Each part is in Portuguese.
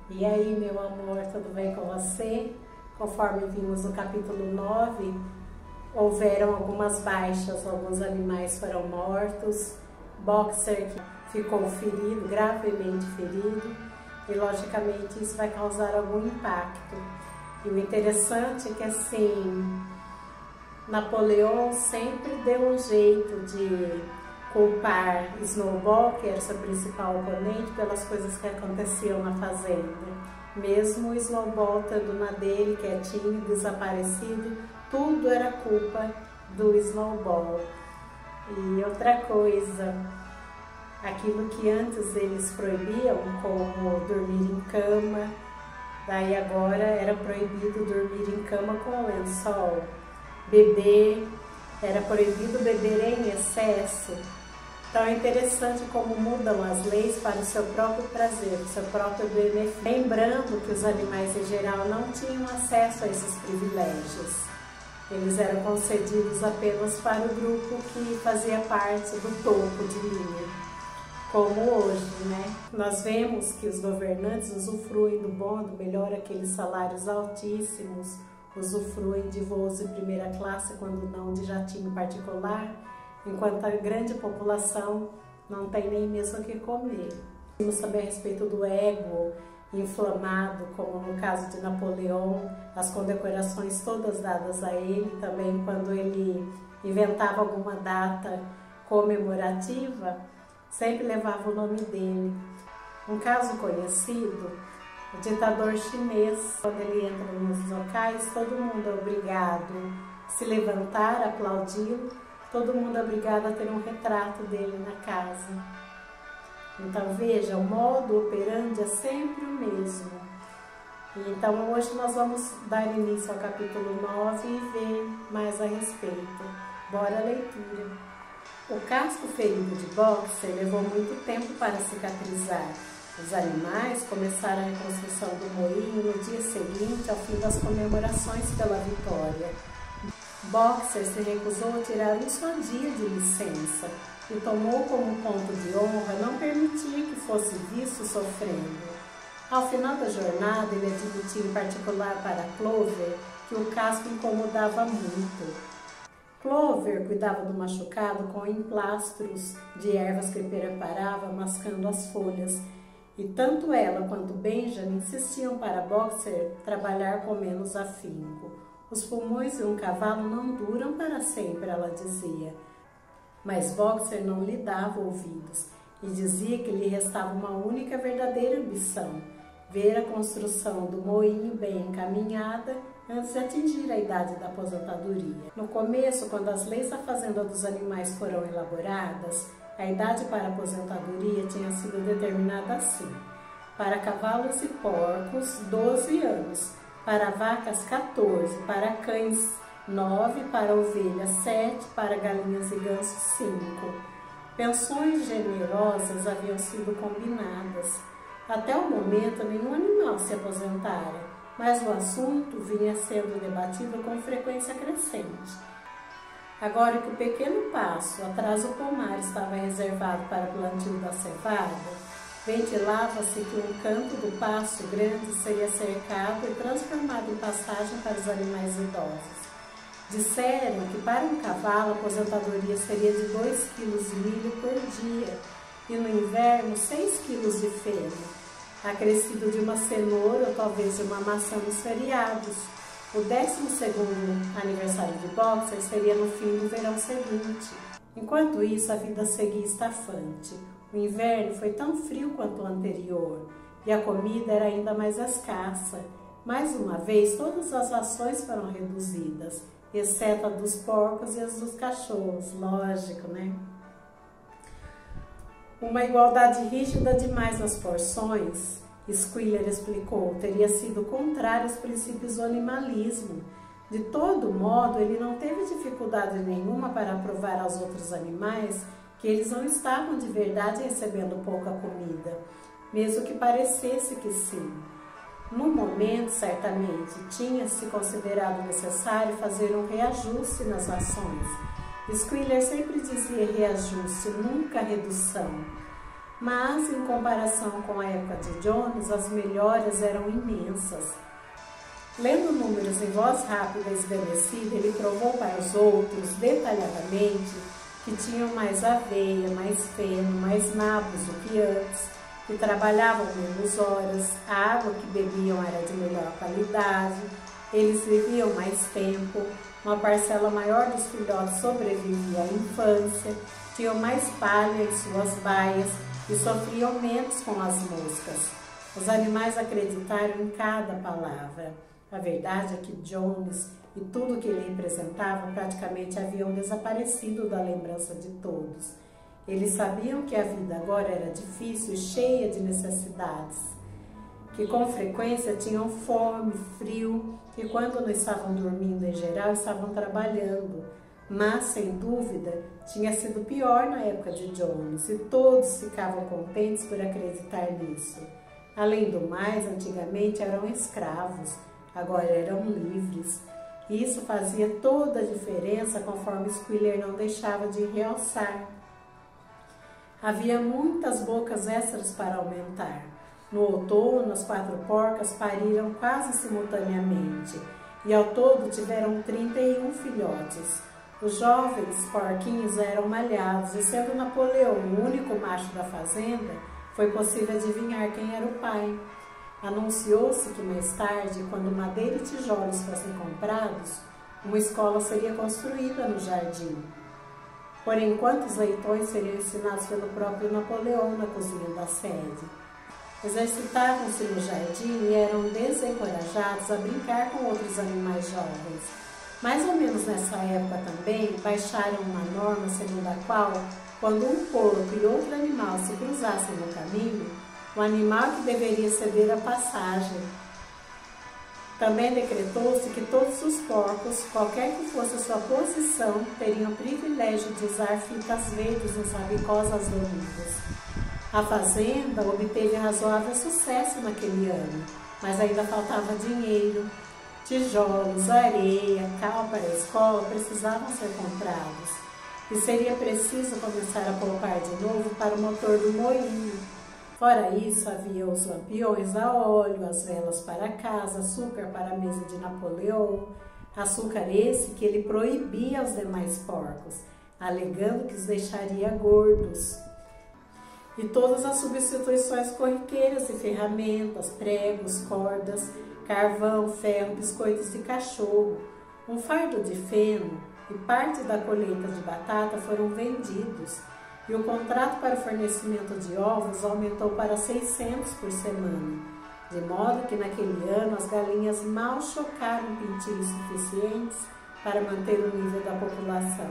E aí, meu amor, tudo bem com você? Conforme vimos no capítulo 9, houveram algumas baixas, alguns animais foram mortos, Boxer ficou ferido, gravemente ferido, e logicamente isso vai causar algum impacto. E o interessante é que assim, Napoleão sempre deu um jeito de culpar Snowball, que era seu principal oponente, pelas coisas que aconteciam na fazenda. Mesmo Snowball estando na dele, quietinho, desaparecido, tudo era culpa do Snowball. E outra coisa, aquilo que antes eles proibiam, como dormir em cama, daí agora era proibido dormir em cama com lençol. Beber, era proibido beber em excesso. Então é interessante como mudam as leis para o seu próprio prazer, o seu próprio benefício. Lembrando que os animais em geral não tinham acesso a esses privilégios. Eles eram concedidos apenas para o grupo que fazia parte do topo de linha, como hoje, né? Nós vemos que os governantes usufruem do bom, do melhor, aqueles salários altíssimos, usufruem de voos de primeira classe, quando não de jatinho particular, enquanto a grande população não tem nem mesmo o que comer. Vamos saber a respeito do ego inflamado, como no caso de Napoleão, as condecorações todas dadas a ele, também quando ele inventava alguma data comemorativa, sempre levava o nome dele. Um caso conhecido, o ditador chinês, quando ele entra nos locais, todo mundo é obrigado a se levantar, aplaudir, todo mundo é obrigado a ter um retrato dele na casa. Então veja, o modo operandi é sempre o mesmo. Então hoje nós vamos dar início ao capítulo 9 e ver mais a respeito. Bora à leitura. O casco ferido de Boxer levou muito tempo para cicatrizar. Os animais começaram a reconstrução do moinho no dia seguinte ao fim das comemorações pela vitória. Boxer se recusou a tirar um só dia de licença e tomou como ponto de honra não permitir que fosse visto sofrendo. Ao final da jornada, ele admitiu em particular para Clover que o casco incomodava muito. Clover cuidava do machucado com emplastros de ervas que preparava, mascando as folhas, e tanto ela quanto Benjamin insistiam para Boxer trabalhar com menos afinco. Os pulmões de um cavalo não duram para sempre, ela dizia. Mas Boxer não lhe dava ouvidos e dizia que lhe restava uma única verdadeira ambição, ver a construção do moinho bem encaminhada antes de atingir a idade da aposentadoria. No começo, quando as leis da fazenda dos animais foram elaboradas, a idade para a aposentadoria tinha sido determinada assim: para cavalos e porcos, 12 anos, para vacas, 14, para cães, 9, para ovelhas, 7, para galinhas e gansos, 5. Pensões generosas haviam sido combinadas. Até o momento, nenhum animal se aposentara, mas o assunto vinha sendo debatido com frequência crescente. Agora que o pequeno passo atrás do pomar estava reservado para o plantio da cevada, ventilava-se que um canto do passo grande seria cercado e transformado em pastagem para os animais idosos. Disseram que para um cavalo a aposentadoria seria de 2 quilos de milho por dia e no inverno 6 quilos de feno, acrescido de uma cenoura ou talvez de uma maçã nos feriados. O 12º aniversário de Boxer seria no fim do verão seguinte. Enquanto isso, a vida seguia estafante. O inverno foi tão frio quanto o anterior e a comida era ainda mais escassa. Mais uma vez, todas as rações foram reduzidas, exceto a dos porcos e as dos cachorros, lógico, né? Uma igualdade rígida demais nas porções, Squealer explicou, teria sido contrária aos princípios do animalismo. De todo modo, ele não teve dificuldade nenhuma para provar aos outros animais que eles não estavam de verdade recebendo pouca comida, mesmo que parecesse que sim. No momento, certamente, tinha-se considerado necessário fazer um reajuste nas ações. Squealer sempre dizia reajuste, nunca redução. mas em comparação com a época de Jones, as melhoras eram imensas. Lendo números em voz rápida e esvanecida, ele provou para os outros, detalhadamente, que tinham mais aveia, mais feno, mais nabos do que antes, que trabalhavam menos horas, a água que bebiam era de melhor qualidade, eles viviam mais tempo, uma parcela maior dos filhotes sobrevivia à infância, tinham mais palha em suas baias e sofriam menos com as moscas. Os animais acreditaram em cada palavra. A verdade é que Jones e tudo que ele representava praticamente haviam desaparecido da lembrança de todos. Eles sabiam que a vida agora era difícil e cheia de necessidades, que com frequência tinham fome, frio e quando não estavam dormindo em geral, estavam trabalhando. Mas, sem dúvida, tinha sido pior na época de Jones e todos ficavam contentes por acreditar nisso. Além do mais, antigamente eram escravos, agora eram livres. E isso fazia toda a diferença conforme Squealer não deixava de realçar. Havia muitas bocas extras para aumentar. No outono, as 4 porcas pariram quase simultaneamente e ao todo tiveram 31 filhotes. Os jovens porquinhos eram malhados e, sendo Napoleão o único macho da fazenda, foi possível adivinhar quem era o pai. Anunciou-se que mais tarde, quando madeira e tijolos fossem comprados, uma escola seria construída no jardim. Por enquanto, os leitões seriam ensinados pelo próprio Napoleão na cozinha da sede. Exercitavam-se no jardim e eram desencorajados a brincar com outros animais jovens. Mais ou menos nessa época também, baixaram uma norma segundo a qual, quando um porco e outro animal se cruzassem no caminho, o animal que deveria ceder a passagem. Também decretou-se que todos os porcos, qualquer que fosse a sua posição, teriam o privilégio de usar fitas verdes nos rabicós das olivas. A fazenda obteve razoável sucesso naquele ano, mas ainda faltava dinheiro. Tijolos, areia, cal para a escola precisavam ser comprados e seria preciso começar a poupar de novo para o motor do moinho. Fora isso, havia os lampiões a óleo, as velas para casa, açúcar para a mesa de Napoleão, açúcar esse que ele proibia aos demais porcos, alegando que os deixaria gordos. E todas as substituições corriqueiras de ferramentas, pregos, cordas, carvão, ferro, biscoitos de cachorro, um fardo de feno e parte da colheita de batata foram vendidos, e o contrato para o fornecimento de ovos aumentou para 600 por semana, de modo que naquele ano as galinhas mal chocaram pintinhos suficientes para manter o nível da população.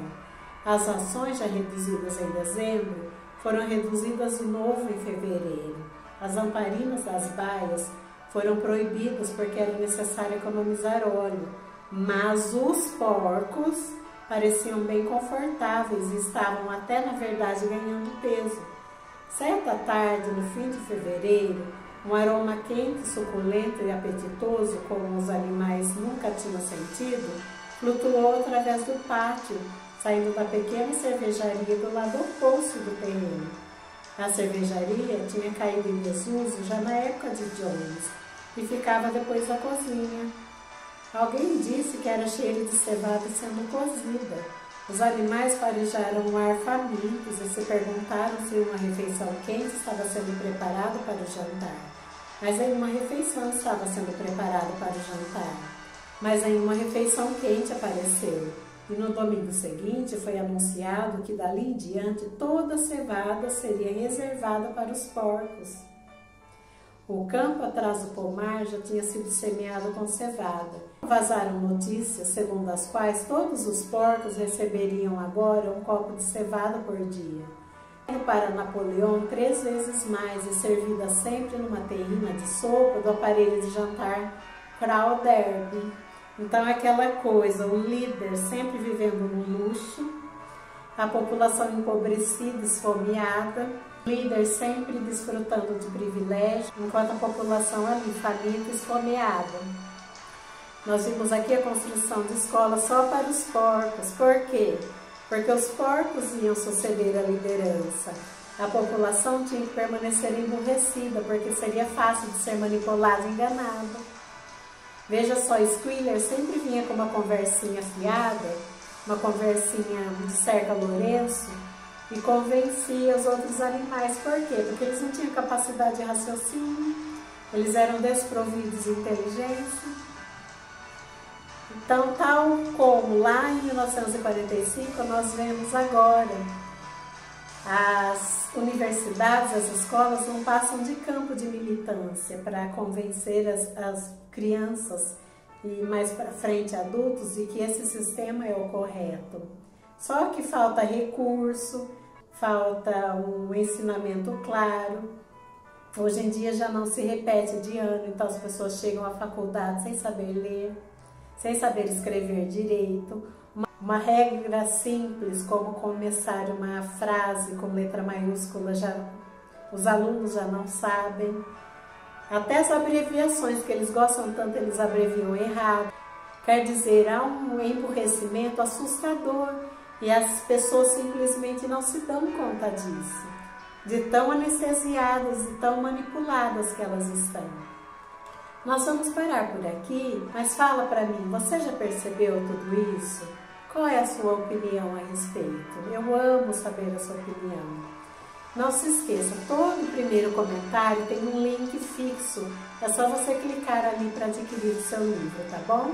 As rações já reduzidas em dezembro foram reduzidas de novo em fevereiro. As lamparinas das baias foram proibidas porque era necessário economizar óleo, mas os porcos pareciam bem confortáveis e estavam até, na verdade, ganhando peso. Certa tarde, no fim de fevereiro, um aroma quente, suculento e apetitoso, como os animais nunca tinham sentido, flutuou através do pátio, saindo da pequena cervejaria do lado oposto do terreno. A cervejaria tinha caído em desuso já na época de Jones e ficava depois da cozinha. Alguém disse que era cheiro de cevada sendo cozida. Os animais farejaram o ar famintos e se perguntaram se uma refeição quente estava sendo preparada para o jantar. Mas nenhuma refeição estava sendo preparada para o jantar. Mas nenhuma refeição quente apareceu. E no domingo seguinte foi anunciado que dali em diante toda a cevada seria reservada para os porcos. O campo atrás do pomar já tinha sido semeado com cevada. Vazaram notícias segundo as quais todos os porcos receberiam agora um copo de cevada por dia. Para Napoleão 3 vezes mais e servida sempre numa terrina de sopa do aparelho de jantar Frau Derby. Então aquela coisa, o líder sempre vivendo no luxo, a população empobrecida, esfomeada, o líder sempre desfrutando de privilégio, enquanto a população ali faminta e esfomeada. Nós vimos aqui a construção de escolas só para os porcos. Por quê? Porque os porcos iam suceder a liderança. a população tinha que permanecer emburrecida, porque seria fácil de ser manipulado e enganado. Veja só, Squealer sempre vinha com uma conversinha fiada, uma conversinha de cerca Lourenço, e convencia os outros animais. Por quê? Porque eles não tinham capacidade de raciocínio, eles eram desprovidos de inteligência. Então, tal como lá em 1945, nós vemos agora, as universidades, as escolas não passam de campo de militância para convencer as crianças e mais para frente adultos de que esse sistema é o correto. Só que falta recurso, falta um ensinamento claro. Hoje em dia já não se repete de ano, então as pessoas chegam à faculdade sem saber ler, sem saber escrever direito. Uma regra simples, como começar uma frase com letra maiúscula, os alunos já não sabem. Até as abreviações que eles gostam tanto, eles abreviam errado. Quer dizer, há um emburrecimento assustador e as pessoas simplesmente não se dão conta disso, de tão anestesiadas e tão manipuladas que elas estão. Nós vamos parar por aqui, mas fala para mim, você já percebeu tudo isso? Qual é a sua opinião a respeito? Eu amo saber a sua opinião. Não se esqueça, todo primeiro comentário tem um link fixo. É só você clicar ali para adquirir o seu livro, tá bom?